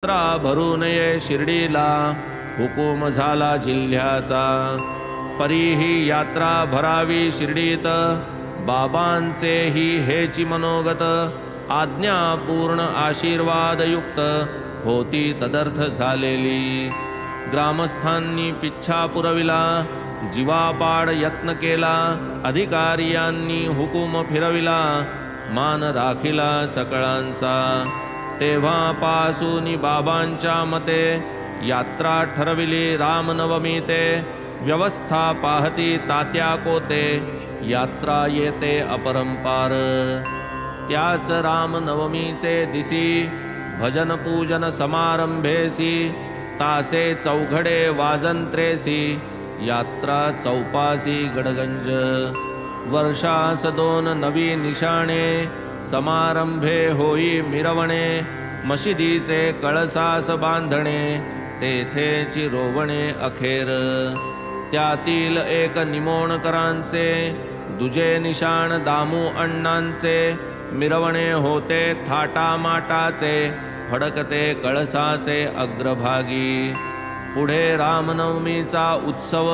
यात्रा भरून ये शिर्डीला, हुकूम झाला जिल्ह्याचा. परीही यात्रा भरावी शिर्डीत, बाबांचे ही हेची मनोगत. आज्ञा पूर्ण आशीर्वादयुक्त, होती तदर्थ झालेली. ग्रामस्थांनी पिच्छा पुरविला, जीवापाड यत्न केला. अधिकारियांनी हुकूम फिरविला, मान राखिला सकळांचा. तेव्हापासून बाबांच्या मते, यात्रा ठरविली रामनवमी ते. व्यवस्था पाहती तात्या कोते, यात्रा येते अपरंपार. त्याच रामनवमीचे दिसी, भजन पूजन समारंभेसी. तासे चौघडे वाजंत्रेसी, यात्रा चौपासी गडगंज. वर्षास 2 नवी निशाणे, समारंभे होई मिरवणे. मशिदीचे कळसास बांधणे, तेथेची रोवणे अखेर. त्यातील एक निमोणकरांचे, दुजे निशाण दामू अण्णांचे. मिरवणे होते थाटामाटाचे, फडकते कळसाचे अग्रभागी. पुढे रामनवमीचा उत्सव,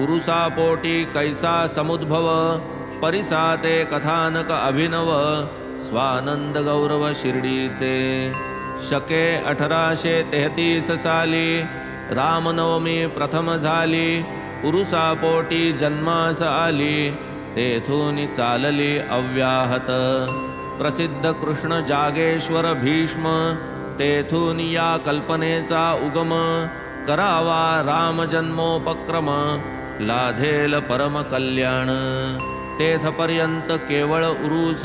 उरुसापोटी कैसा समुद्भव. परिसाते कथानक अभिनव, स्वानंद गौरव शिर्डीचे. शके 1833 साली, रामनवमी प्रथम झाली. उरुसापोटी जन्मास आली, तेथून चालली अव्याहत. प्रसिद्ध कृष्ण जागेश्वर भीष्म, तेथून या कल्पनेचा उगम. करावा राम जन्मोपक्रम, लाधेल परम कल्याण. तेथपर्यंत केवळ उरूस,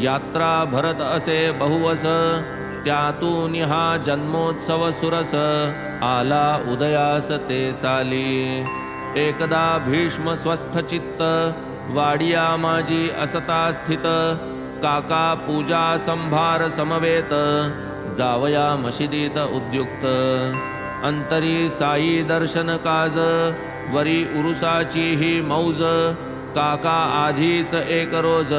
यात्रा भरत असे बहुवस. त्यातून हा जन्मोत्सव सुरस, आला उदयास ते साली. एकदा भीष्म स्वस्थ चित्त, वाडिया माझी असता स्थित. काका पूजा संभार समवेत, जावया मशिदीत उद्युक्त. अंतरी साई दर्शन काज, वरी उरुसाची ही मौज. काका आधीच एक रोज,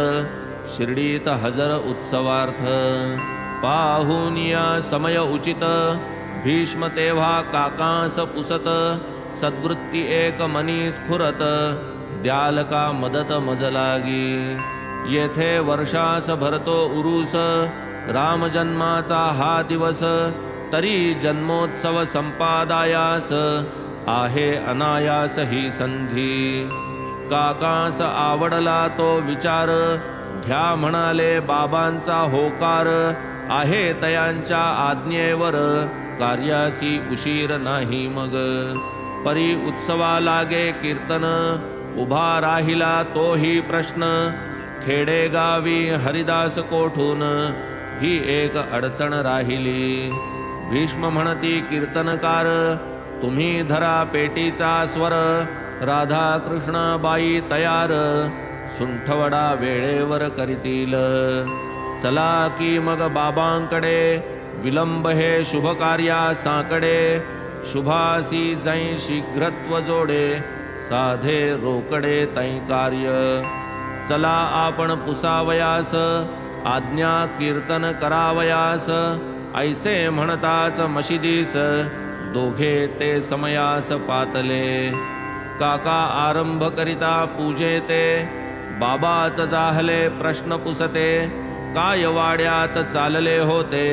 शिर्डीत हजर उत्सवार्थ. पाहुनिया समय उचित, भीष्म तेव्हा काकांस पुसत. सद्वृत्ती एक मनी स्फुरत, द्याल का मदत मज लागी. येथे वर्षास भरतो उरूस, राम जन्माचा हा दिवस. तरी जन्मोत्सव संपादायास, आहे अनायास ही संधी. काकांस आवडला तो विचार, घ्या म्हणाले बाबांचा होकार. आहे तयांच्या आज्ञेवर, कार्यासी उशीर नाही मग. परी उत्सवा लागे कीर्तन, उभा राहिला तोही प्रश्न. खेडेगावी हरिदास कोठून, ही एक अडचण राहिली. भीष्म म्हणती कीर्तनकार, तुम्ही धरा पेटीचा स्वर. राधा कृष्णाबाई तयार, सुंठवडा वेळेवर करीतील. चला की मग बाबांकडे, विलंब हे शुभ कार्या साकडे. शुभासी जै शीघ्रत्व जोडे, साधे रोकडे तै कार्य. चला आपण पुसावयास, आज्ञा कीर्तन करावयास. ऐसे म्हणताच मशिदीस, दोघे ते समयास पातले. काका आरंभ करिता पूजेते, बाबाच जाहले प्रश्न पुसते. काय वाड्यात चालले होते,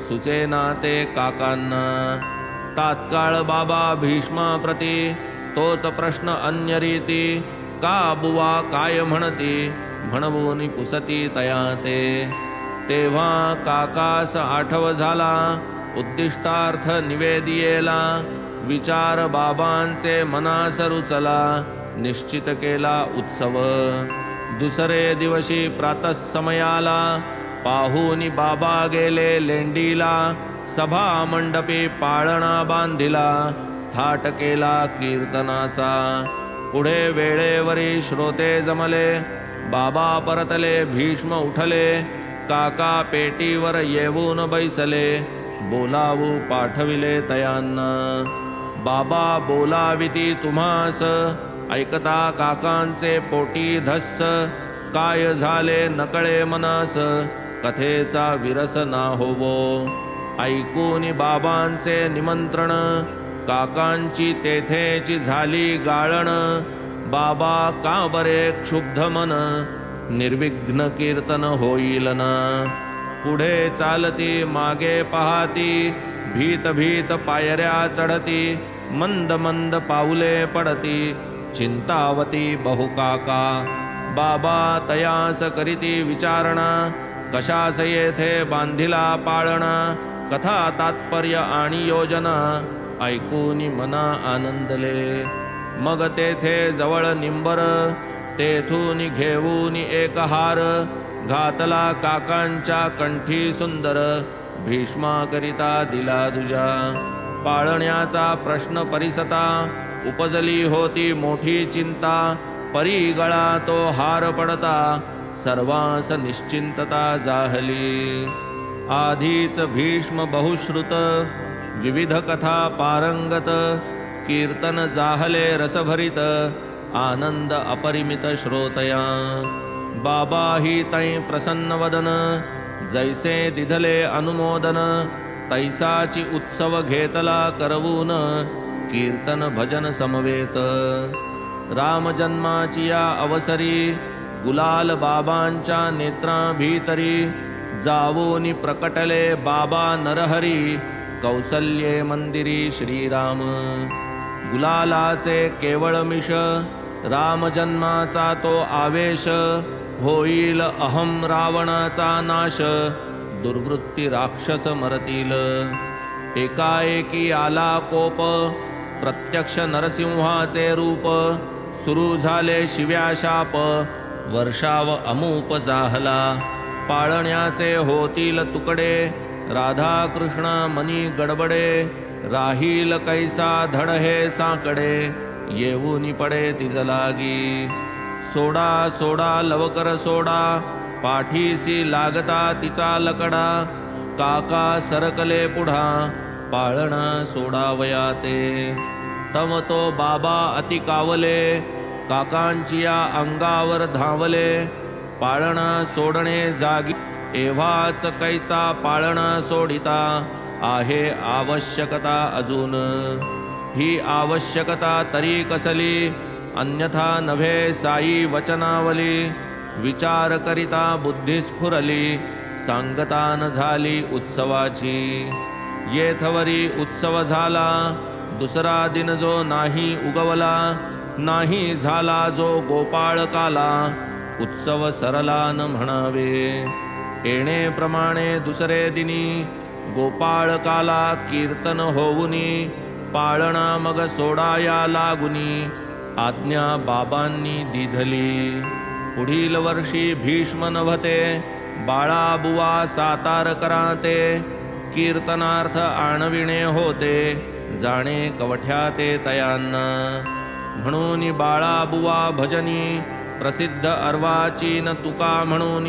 सुचेना ते काकांना. तात्काळ बाबा भीष्माप्रती, तोच प्रश्न अन्य रीती. का बुवा काय म्हणती, म्हणवून पुसती तया ते. तेव्हा काकास आठव झाला, उद्दिष्टार्थ निवेदियेला. विचार बाबांचे मनास रुचला, निश्चित केला उत्सव. दुसरे दिवशी प्रातःसमयाला, पाहुनी बाबा गेले लेंडीला. सभा मंडपी पाळणा बांधिला, थाट केला कीर्तनाचा. पुढे वेळेवरी श्रोते जमले, बाबा परतले भीष्म उठले. काका पेटीवर येऊन बैसले, बोलावू पाठविले तयांना. बाबा बोलाविती तुम्हास, ऐकता काकांचे पोटी धस्स. काय झाले नकळे मनास, कथेचा विरस ना होवो. ऐकून बाबांचे निमंत्रण काकांची तेथेची झाली गाळण बाबा का बरे क्षुब्ध मन निर्विघ्न कीर्तन होईल ना पुढे चालती मागे पाहती भीत भीत पायऱ्या चढती मंद मंद पाऊले पडती चिंतावती बहुकाका बाबा तयास करीती विचारणा कशास येथे बांधिला पाळणा कथा तात्पर्य आणि योजना ऐकून मना आनंदले मग तेथे जवळ निंबर तेथून घेऊन एक हार घातला काकांच्या कंठी सुंदर भीष्माकरिता दिला दुजा पाळण्याचा प्रश्न परिसता उपजली होती मोठी चिंता परी गळा तो हार पडता सर्वांस निश्चिंतता जाहली आधीच भीष्म बहुश्रुत विविध कथा पारंगत कीर्तन जाहले रसभरित आनंद अपरिमित श्रोतया बाबा ही तै प्रसन्न वदन जैसे दिधले अनुमोदन तैसाची उत्सव घेतला करवून कीर्तन भजन समवेत राम जन्माची या अवसरी गुलाल बाबांच्या नेत्राभीतरी जावोनी प्रकटले बाबा नरहरी कौसल्ये मंदिरी श्रीराम गुलालाचे केवळ मिश राम जन्माचा तो आवेश होईल अहम रावणाचा नाश दुर्वृत्ती राक्षस मरतील एकाएकी आला कोप प्रत्यक्ष नरसिंहाचे रूप सुरू झाले शिव्या शाप वर्षाव अमूप जाहला पाळण्याचे होतील तुकडे राधा कृष्ण मनी गडबडे राहील कैसा धड हे साकडे येऊनी पडे तिज लागी सोडा सोडा लवकर सोडा पाठीसी लागता तिचा लकडा काका सरकले पुढा पाळणा सोडावया ते तव तो बाबा अति कावले काकांची या अंगावर धावले पाळणा सोडणे जागी एव्हाच कैचा पाळणा सोडिता आहे आवश्यकता अजून ही आवश्यकता तरी कसली अन्यथा नव्हे साई वचनावली विचार करिता बुद्धी स्फुरली सांगतान झाली उत्सवाची येथवरी उत्सव झाला दुसरा दिन जो नाही उगवला नाही झाला जो गोपाळ काला उत्सव सरला न म्हणावे येणे प्रमाणे दुसरे दिनी गोपाळ काला कीर्तन होऊनी पाळणा मग सोडाया लागुनी आज्ञा बाबांनी दिधली पुढील वर्षी भीष्म नभते बाळा बुवा सातार कराते कीर्तनार्थ आणविणे होते जाणे कवठ्या ते तयांना म्हणून बाळा बुवा भजनी प्रसिद्ध अर्वाची न तुका म्हणून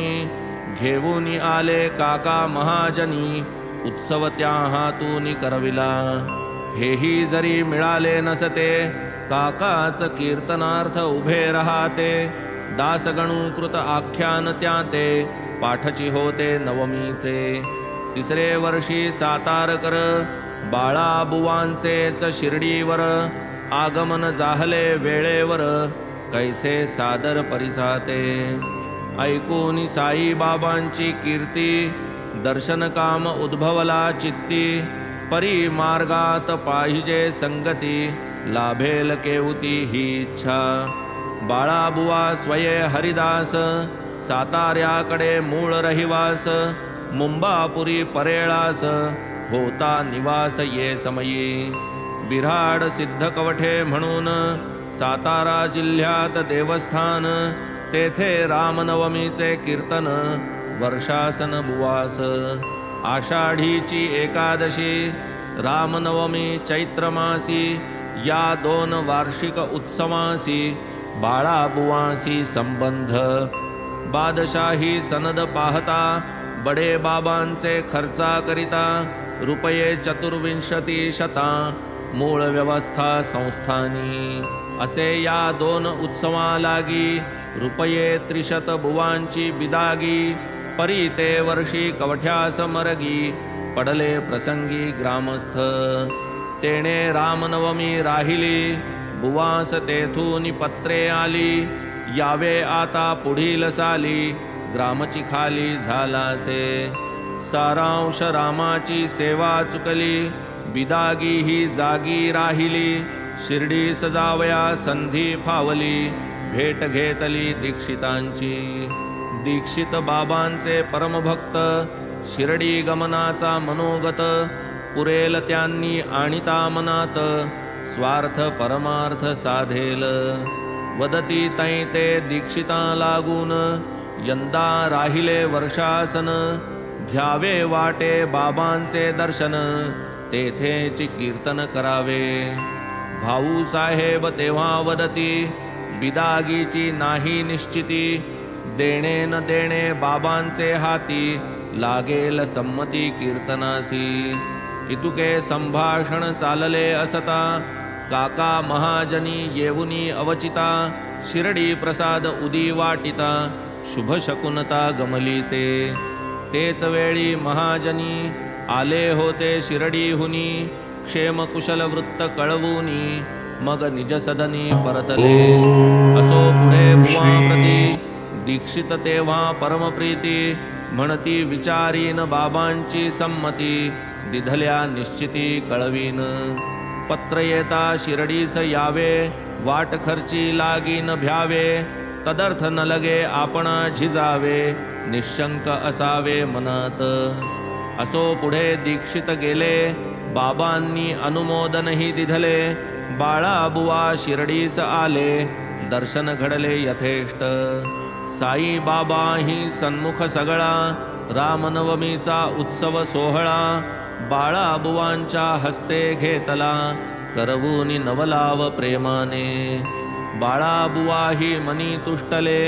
घेऊन आले काका महाजनी उत्सव त्या हातून करविला हेही जरी मिळाले नसते काकाच कीर्तनार्थ उभे राहते दासगणू कृत आख्यान त्या ते पाठची होते नवमीचे तिसरे वर्षी सातार कर बाळा बुवांचेच शिर्डीवर आगमन जाहले वेळेवर कैसे सादर परिसाते ऐकून साई बाबांची कीर्ती दर्शन काम उद्भवला चित्ती परी मार्गात पाहिजे संगती लाभेल केवती ही इच्छा बाळाबुवा स्वये हरिदास साताऱ्याकडे मूळ रहिवास मुंबापुरी परेळास होता निवास ये समयी बिराड सिद्ध कवठे म्हणून सातारा जिल्ह्यात देवस्थान तेथे रामनवमीचे कीर्तन वर्षासन बुवास आषाढीची एकादशी रामनवमी चैत्रमासी या दोन वार्षिक उत्सवासी बाळाबुवासी संबंध बादशाही सनद पाहता बडे बाबांचे खर्चा करिता रुपये 2400 मूळ व्यवस्था संस्थानी असे या दोन उत्सवा लागी रुपये 300 बुवांची बिदागी परी ते वर्षी कवठ्यास मरगी पडले प्रसंगी ग्रामस्थ। तेणे रामनवमी राहिली, बुवास तेथून पत्रे आली, यावे आता पुढील साली, ग्रामची खाली झालासे। सारांश रामाची सेवा चुकली, बिदागी ही जागी राहिली, शिर्डी सजावया संधी फावली, भेट घेतली दीक्षितांची। दीक्षित बाबांचे परमभक्त, शिर्डी गमनाचा मनोगत, पुरेल त्यांनी आणिता मनात, स्वार्थ परमार्थ साधेल। वदती तै ते दीक्षिता लागून, यंदा राहिले वर्षासन, घ्यावे वाटे बाबांचे दर्शन, तेथेची कीर्तन करावे। भाऊ साहेब तेव्हा वदती, बिदागीची नाही निश्चिती, देणे न देणे बाबांचे हाती, लागेल संमती कीर्तनासी। इतुके संभाषण चालले असता, काका महाजनी येऊनी अवचिता, शिर्डी प्रसाद उदी वाटिता, शुभ शकुनता गमली ते। तेच वेळी महाजनी आले होते शिर्डीहुनी, क्षेम कुशल वृत्त कळवूनी, मग निज सदनी परतले। असो पुढे बुवाप्रती, दीक्षित तेव्हा परमप्रीती, म्हणती विचारीन बाबांची संमती, दिधल्या निश्चिती कळवीन। पत्र येता शिर्डीस यावे, वाट खर्ची लागीन भ्यावे, तदर्थ न लगे आपणा झिजावे, निशंक असावे मनात। असो पुढे दीक्षित गेले, बाबांनी अनुमोदनही दिधले, बाळा बुवा शिर्डीस आले, दर्शन घडले यथेष्ट। साई बाबा ही सन्मुख सगळा, रामनवमीचा उत्सव सोहळा, बाळा बुवांच्या हस्ते घेतला, करवून नवलाव प्रेमाने। बाळा बुवा ही मनी तुष्टले,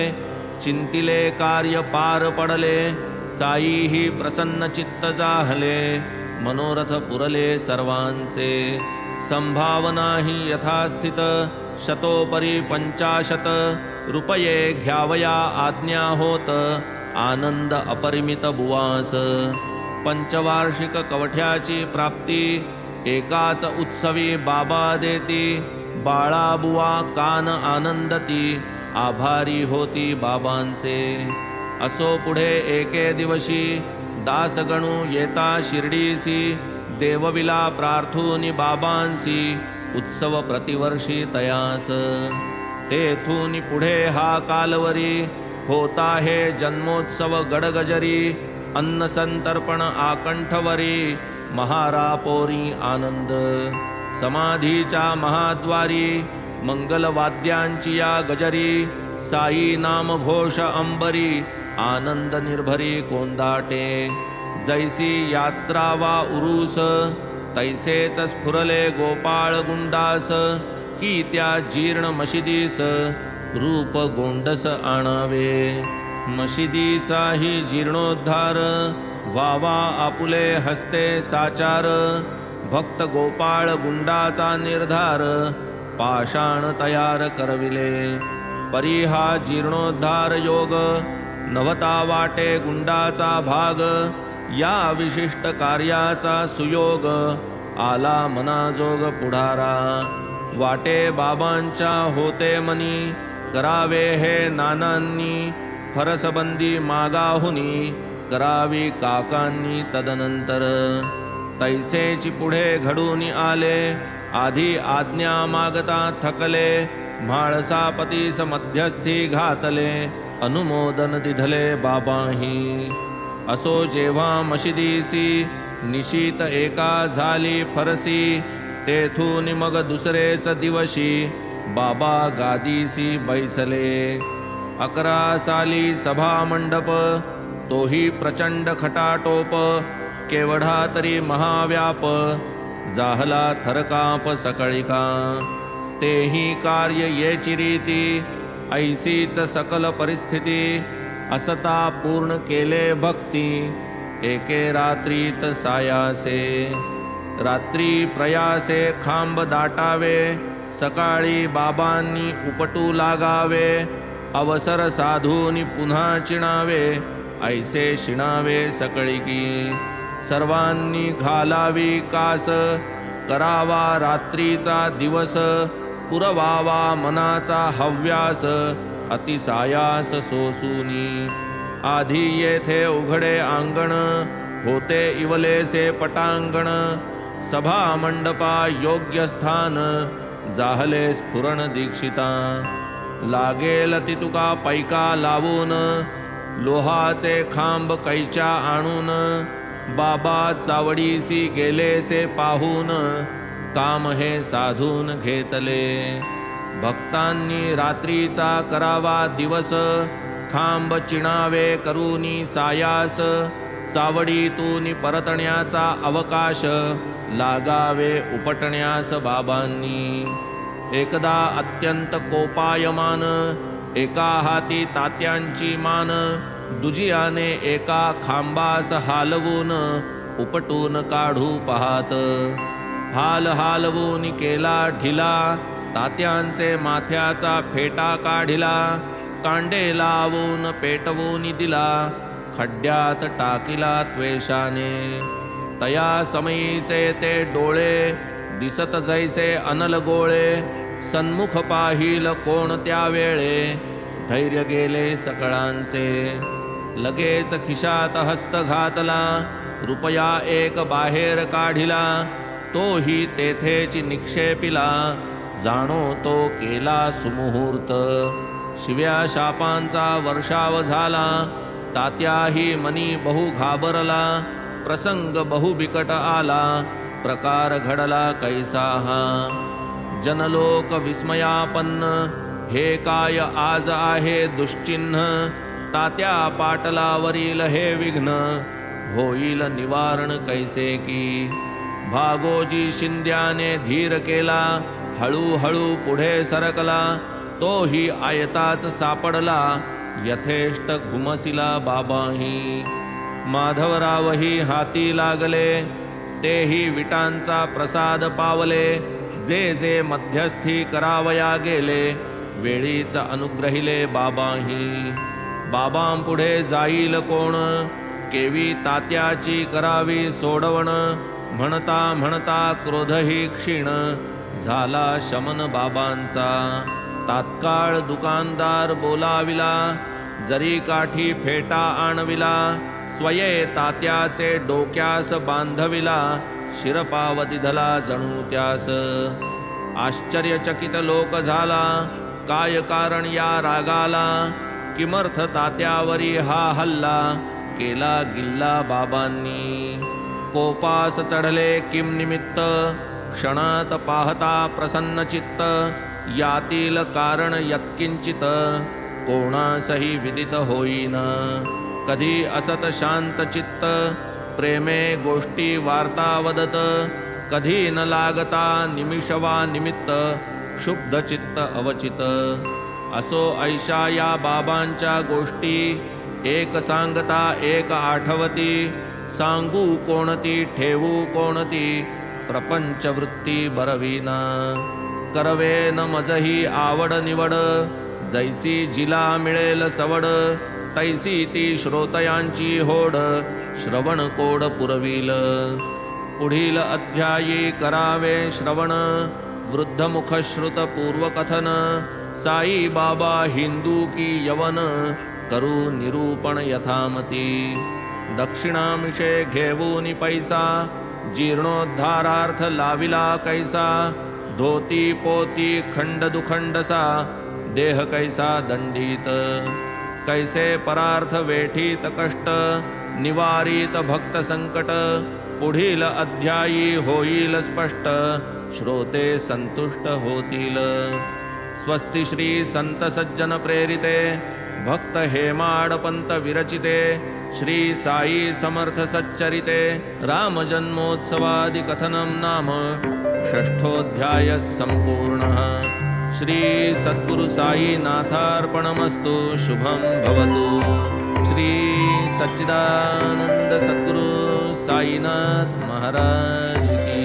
चिंतिले कार्य पार पडले, साई ही प्रसन्न चित्त जाहले, मनोरथ पुरले सर्वांचे। संभावना ही यथास्थित, शतोपरी 50 रुपये घ्यावया आज्ञा होत, आनंद अपरिमित बुवास। पंचवार्षिक कवठ्याची प्राप्ती, एकाच उत्सवी बाबा देती, बाळा बुवा कान आनंदती, आभारी होती बाबांचे। असो पुढे एके दिवशी, दासगणू येता शिर्डीसी, देवविला प्रार्थूनी बाबांसी, उत्सव प्रतिवर्षी तयास। तेथून पुढे हा कालवरी, होता हे जन्मोत्सव गडगजरी, अन्न संतर्पण आकंठवरी, महारापोरी आनंद। समाधीच्या महाद्वारी, मंगलवाद्यांची या गजरी, साई नाम घोष अंबरी, आनंद निर्भरी कोंदाटे। जैसी यात्रा वा उरूस, तैसेच स्फुरले गोपाळ गुंडास, की त्या जीर्ण मशिदीस, रूप गोंडस आणावे। मशिदीचाही जीर्णोद्धार, व्हावा आपुले हस्ते साचार, भक्त गोपाळ गुंडाचा निर्धार, पाषाण तयार करविले। परी हा जीर्णोद्धार योग, नवता वाटे गुंडाचा भाग, या विशिष्ट कार्याचा सुयोग, आला मनाजोग पुढारा। वाटे बाबांच्या होते मनी, करावे हे नानांनी, फरसबंदी मागाहुनी, करावी काकांनी तदनंतर। तैसेची पुढे घडून आले, आधी आज्ञा मागता थकले, म्हाळसापतीस मध्यस्थी घातले, अनुमोदन दिधले बाबाही। असो जेव्हा मशिदीसी, निशीत एका झाली फरसी, तेथून मग दुसरेच दिवशी, बाबा गादीसी बैसले। 11 साली सभा मंडप, तोही प्रचंड खटाटोप, केवढा तरी महाव्याप, जाहला थरकाप सकळिका। तेही कार्य येची रीती, ऐसीच सकल परिस्थिती, असता पूर्ण केले भक्ती, एके रात्रीत सायासे। रात्री प्रयासे खांब दाटावे, सकाळी बाबांनी उपटू लागावे, अवसर साधूनी पुन्हा चिणावे, ऐसे शिणावे सकळिकी। सर्वांनी घालावी कास, करावा रात्रीचा दिवस, पुरवावा मनाचा हव्यास, अतिसायास सोसूनी. आधी येथे उघडे अंगण, होते इवलेसे पटांगण, सभा मंडपा योग्य स्थान, जाहले स्फुरण दीक्षिता. लागेल ती तुका पैका लावून, लोहाचे खांब कैच्या आणून, बाबा चावडीसी गेलेसे पाहून, काम हे साधून घेतले. भक्तांनी रात्रीचा करावा दिवस, खांब चिणावे करूनी सायास, चावडीतून परतण्याचा अवकाश, लागावे उपटण्यास बाबांनी. एकदा अत्यंत कोपायमान, एका हाती तात्यांची मान, दुजियाने एका खांबास हालवून, उपटून काढू पाहात. हाल हालवून केला ढिला, तात्यांचे माथ्याचा फेटा काढिला, कांडे लावून पेटवून दिला, खड्ड्यात टाकिला त्वेषाने. तया समयीचे ते डोळे, दिसत जैसे अनल गोळे, सन्मुख पाहिल कोण त्या वेळे, धैर्य गेले सकळांचे. लगेच खिशात हस्त घातला, रुपया एक बाहेर काढिला, तोही तेथेची निक्षेपिला, जाणो तो केला सुमुहूर्त. शिव्या शापांचा वर्षाव झाला, तात्याही मनी बहु घाबरला, प्रसंग बहु बिकट आला, प्रकार घडला कैसा हा. जनलोक विस्मयापन्न, हे काय आज आहे दुश्चिन्ह, तात्या पाटलावरील हे विघ्न, होईल निवारण कैसे की. भागोजी शिंद्याने धीर केला, हळूहळू पुढे सरकला, तोही आयताच सापडला, यथेष्ट घुमसिला बाबाही. माधवरावही हाती लागले, तेही विटांचा प्रसाद पावले, जे जे मध्यस्थी करावया गेले, वेळीच अनुग्रहिले बाबाही. बाबांपुढे जाईल कोण, केवी तात्याची करावी सोडवण, म्हणता म्हणता क्रोधही क्षीण, झाला शमन बाबांचा. तात्काळ दुकानदार बोलाविला, जरी काठी फेटा आणविला, स्वये तात्याचे डोक्यास बांधविला, शिरपाव दिधला जणू त्यास. आश्चर्यचकित लोक झाला, काय कारण या रागाला, किमर्थ तात्यावरी हा हल्ला, केला गिल्ला बाबांनी. कोपास चढले किम निमित्त, क्षणात पाहता प्रसन्न चित्त, यातील कारण यत्किंचित, कोणासही विदित होईना. कधी असत शांत चित्त, प्रेमे गोष्टी वार्ता वदत, कधी न लागता निमिषवा निमित्त, क्षुब्ध चित्त अवचित. असो ऐशा या बाबांच्या गोष्टी, एक सांगता एक आठवती, सांगू कोणती ठेवू कोणती, प्रपंच वृत्ती बरविना. करवे न मजही आवड निवड, जैसी जिला मिळेल सवड, तैसी ती श्रोतयांची होड, श्रवण कोड पुरविल. पुढील अध्यायी करावे श्रवण, वृद्धमुख श्रुत पूर्वकथन, साई बाबा हिंदू की यवन, करू निरूपण यथामती. दक्षिणामिषे घेवूनी पैसा, जीर्णोद्धारार्थ लाविला कैसा, धोती पोती खंड दुखंडसा, देह कैसा दंडित. कैसे परार्थ वेठीत कष्ट, निवारित भक्त संकट, पुढील अध्यायी होईल स्पष्ट, श्रोते संतुष्ट होतील. स्वस्ति श्री संत सज्जन प्रेरिते, भक्त हेमाडपंत विरचिते, श्री साई समर्थ सच्चरिते, राम जन्मोत्सवादि कथनं नाम षष्ठोऽध्यायः सम्पूर्णः. श्री सद्गुरु साई नाथार्पणमस्तु. शुभं भवतु. श्री सच्चिदानंद सद्गुरु साईनाथ महाराज की